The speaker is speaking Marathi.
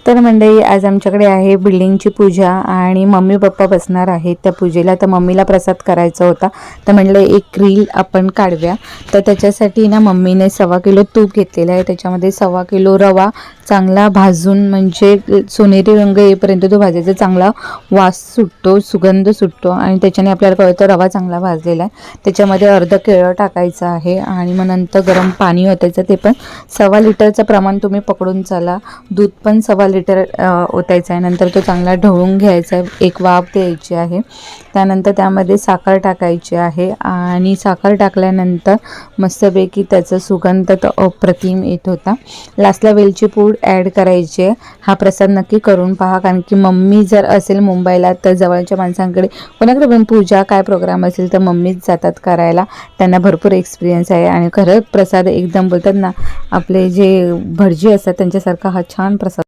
तर मंडळी आज आमच्याकडे आहे बिल्डिंगची पूजा आणि मम्मी पप्पा बसणार आहेत त्या पूजेला। तर मम्मीला प्रसाद करायचा होता, तर म्हणलं एक रील आपण काढूया। तर त्याच्यासाठी ना मम्मीने 1.25 किलो तूप घेतलेलं आहे, त्याच्यामध्ये 1.25 किलो रवा चांगला भाजून म्हणजे सोनेरी रंग येईपर्यंत तो भाजायचा, चांगला वास सुटतो, सुगंध सुटतो आणि त्याच्याने आपल्याला कळतं रवा चांगला भाजलेला आहे। त्याच्यामध्ये अर्ध केळं टाकायचं आहे आणि मग नंतर गरम पाणी ओतायचं, ते पण 1.25 लिटरचं प्रमाण तुम्ही पकडून चाला। दूध पण 1.25 लिटर ओतायचं आहे। नंतर तो चांगला ढवळून घ्यायचा आहे, एक वाफ द्यायची आहे। त्यानंतर त्यामध्ये साखर टाकायची आहे आणि साखर टाकल्यानंतर मस्तपैकी त्याचा सुगंध तर अप्रतिम येत होता। लास्टला वेलची पूड ॲड करायची आहे। हा प्रसाद नक्की करून पहा, कारण की मम्मी जर असेल मुंबईला तर जवळच्या माणसांकडे कोणाकडे पण पूजा काय प्रोग्राम असेल तर मम्मीच जातात करायला, त्यांना भरपूर एक्सपिरियन्स आहे। आणि खरंच प्रसाद एकदम बोलतात ना, आपले जे भटजी असतात त्यांच्यासारखा हा छान प्रसाद